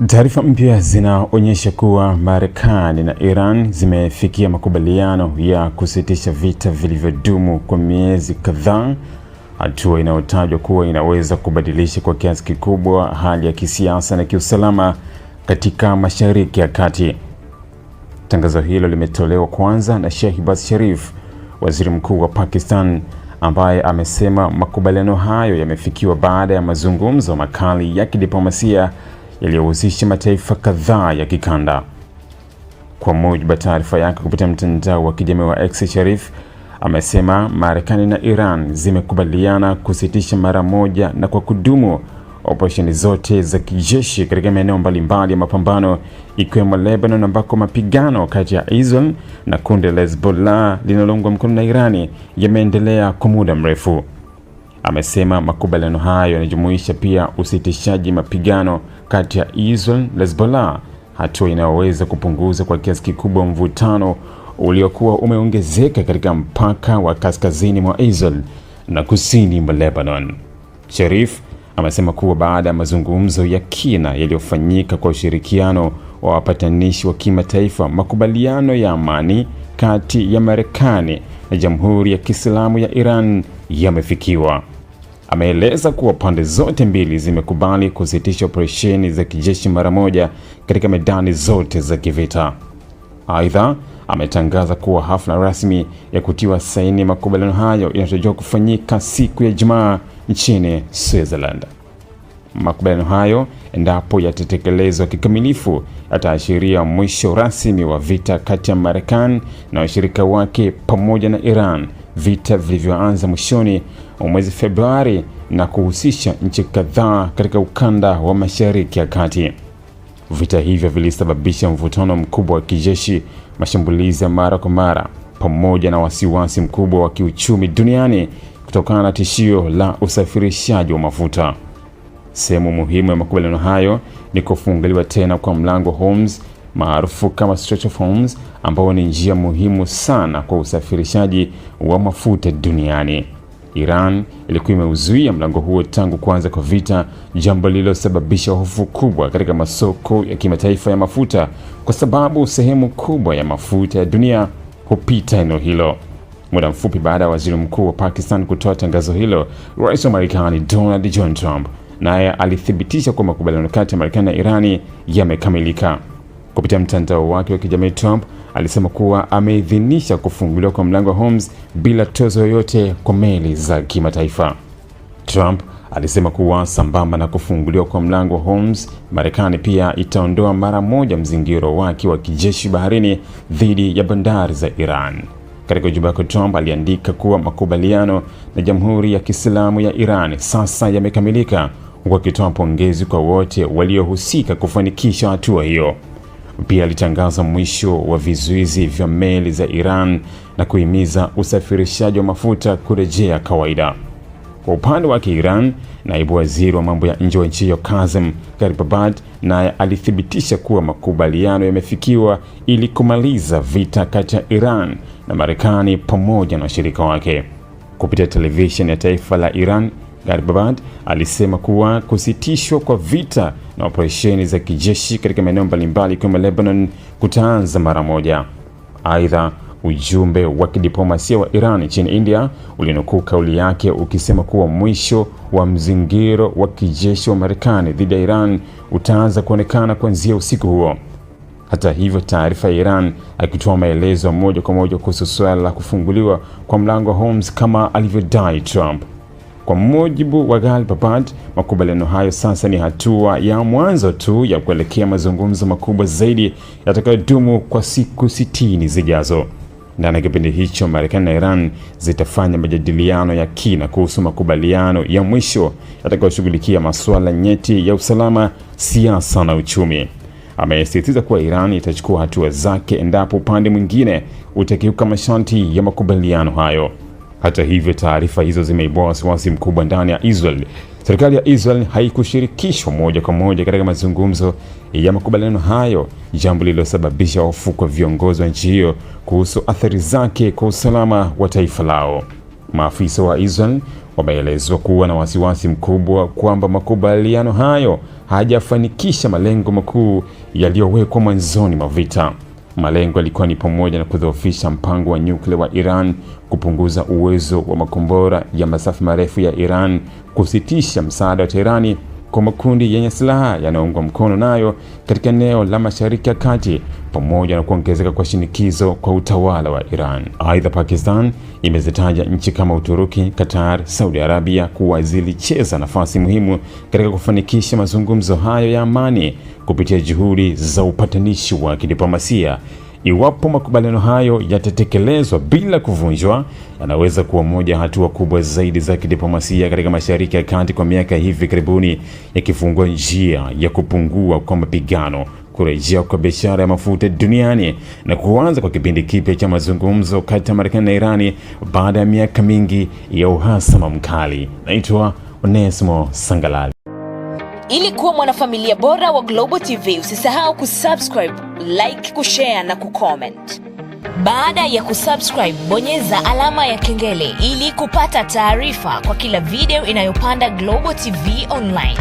Taarifa mpya zinaonyesha kuwa Marekani na Iran zimefikia makubaliano ya kusitisha vita vilivyodumu kwa miezi kadhaa, hatua inayotajwa kuwa inaweza kubadilisha kwa kiasi kikubwa hali ya kisiasa na kiusalama katika Mashariki ya Kati. Tangazo hilo limetolewa kwanza na Shehbaz Sharif, waziri mkuu wa Pakistan, ambaye amesema makubaliano hayo yamefikiwa baada ya mazungumzo makali ya kidiplomasia yaliyohusisha mataifa kadhaa ya kikanda. Kwa mujibu wa taarifa yake kupitia mtandao wa kijamii wa X, Sharif amesema Marekani na Iran zimekubaliana kusitisha mara moja na kwa kudumu operesheni zote za kijeshi katika maeneo mbalimbali ya mapambano, ikiwemo Lebanon, ambako mapigano kati ya Israel na kundi la Hezbollah linaloungwa mkono na Irani yameendelea kwa muda mrefu. Amesema makubaliano hayo yanajumuisha pia usitishaji mapigano kati ya Israel na Hezbollah, hatua inayoweza kupunguza kwa kiasi kikubwa mvutano uliokuwa umeongezeka katika mpaka wa kaskazini mwa Israel na kusini mwa Lebanon. Sharif amesema kuwa baada ya mazungumzo ya kina yaliyofanyika kwa ushirikiano wa wapatanishi wa kimataifa, makubaliano ya amani kati ya Marekani na Jamhuri ya Kiislamu ya Iran yamefikiwa. Ameeleza kuwa pande zote mbili zimekubali kusitisha operesheni za kijeshi mara moja katika medani zote za kivita. Aidha, ametangaza kuwa hafla rasmi ya kutiwa saini makubaliano hayo inatarajiwa kufanyika siku ya Ijumaa nchini Switzerland. Makubaliano hayo, endapo yatatekelezwa kikamilifu, yataashiria mwisho rasmi wa vita kati ya Marekani na washirika wake pamoja na Iran, vita vilivyoanza mwishoni mwa mwezi Februari na kuhusisha nchi kadhaa katika ukanda wa Mashariki ya Kati. Vita hivyo vilisababisha mvutano mkubwa wa kijeshi, mashambulizi ya mara kwa mara, pamoja na wasiwasi mkubwa wa kiuchumi duniani kutokana na tishio la usafirishaji wa mafuta. Sehemu muhimu ya makubaliano hayo ni kufunguliwa tena kwa mlango Hormuz, maarufu kama Strait of Hormuz, ambao ni njia muhimu sana kwa usafirishaji wa mafuta duniani. Iran ilikuwa imeuzuia mlango huo tangu kuanza kwa vita, jambo lililosababisha hofu kubwa katika masoko ya kimataifa ya mafuta, kwa sababu sehemu kubwa ya mafuta ya dunia hupita eneo hilo. Muda mfupi baada ya waziri mkuu wa Pakistan kutoa tangazo hilo, Rais wa Marekani Donald John Trump naye alithibitisha kwa makubaliano kati ya Marekani na Irani yamekamilika. Kupitia mtandao wake wa kijamii, Trump alisema kuwa ameidhinisha kufunguliwa kwa mlango wa Hormuz bila tozo yoyote kwa meli za kimataifa. Trump alisema kuwa sambamba na kufunguliwa kwa mlango wa Hormuz, Marekani pia itaondoa mara moja mzingiro wake wa kijeshi baharini dhidi ya bandari za Iran. Katika ujumbe wake, Trump aliandika kuwa makubaliano na Jamhuri ya Kiislamu ya Iran sasa yamekamilika, huku akitoa pongezi kwa wote waliohusika kufanikisha hatua hiyo. Pia alitangaza mwisho wa vizuizi vya meli za Iran na kuhimiza usafirishaji wa mafuta kurejea kawaida. Kwa upande wake Iran, naibu waziri wa mambo ya nje wa nchi hiyo Kazem Garibabad naye alithibitisha kuwa makubaliano yamefikiwa ili kumaliza vita kati ya Iran na Marekani pamoja na washirika wake. Kupitia televisheni ya taifa la Iran, Garibabad alisema kuwa kusitishwa kwa vita na operesheni za kijeshi katika maeneo mbalimbali kama Lebanon kutaanza mara moja. Aidha, ujumbe wa kidiplomasia wa Iran nchini India ulinukuu kauli yake ukisema kuwa mwisho wa mzingiro wa kijeshi wa Marekani dhidi ya Iran utaanza kuonekana kuanzia usiku huo. Hata hivyo, taarifa ya Iran haikutoa maelezo moja kwa moja kuhusu suala la kufunguliwa kwa mlango wa Hormuz kama alivyodai Trump. Kwa mujibu wa Garibabad, makubaliano hayo sasa ni hatua ya mwanzo tu ya kuelekea mazungumzo makubwa zaidi yatakayodumu kwa siku 60 zijazo. Ndani ya kipindi hicho, Marekani na Iran zitafanya majadiliano ya kina kuhusu makubaliano ya mwisho yatakayoshughulikia masuala nyeti ya usalama, siasa na uchumi. Amesisitiza kuwa Iran itachukua hatua zake endapo upande mwingine utakiuka masharti ya makubaliano hayo. Hata hivyo, taarifa hizo zimeibua wasiwasi mkubwa ndani ya Israel. Serikali ya Israel haikushirikishwa moja kwa moja katika mazungumzo ya makubaliano hayo, jambo lililosababisha hofu kwa viongozi wa nchi hiyo kuhusu athari zake kwa usalama wa taifa lao. Maafisa wa Israel wameelezwa kuwa na wasiwasi mkubwa kwamba makubaliano hayo hayajafanikisha malengo makuu yaliyowekwa mwanzoni mwa vita. Malengo yalikuwa ni pamoja na kudhoofisha mpango wa nyuklia wa Iran, kupunguza uwezo wa makombora ya masafa marefu ya Iran, kusitisha msaada wa Teherani kwa makundi yenye silaha yanayoungwa mkono nayo katika eneo la Mashariki ya Kati, pamoja na kuongezeka kwa shinikizo kwa utawala wa Iran. Aidha, Pakistan imezitaja nchi kama Uturuki, Qatar, Saudi Arabia kuwa zilicheza nafasi muhimu katika kufanikisha mazungumzo hayo ya amani kupitia juhudi za upatanishi wa kidiplomasia. Iwapo makubaliano hayo yatatekelezwa bila kuvunjwa, yanaweza kuwa moja hatua kubwa zaidi za kidiplomasia katika Mashariki ya Kati kwa miaka hivi karibuni, yakifungua njia ya kupungua kwa mapigano, kurejea kwa biashara ya mafuta duniani na kuanza kwa kipindi kipya cha mazungumzo kati ya Marekani na Irani baada ya miaka mingi ya uhasama mkali. Naitwa Onesmo Sangalali. Ili kuwa mwanafamilia bora wa Global TV, usisahau kusubscribe, like, kushare na kucomment. Baada ya kusubscribe, bonyeza alama ya kengele ili kupata taarifa kwa kila video inayopanda Global TV Online.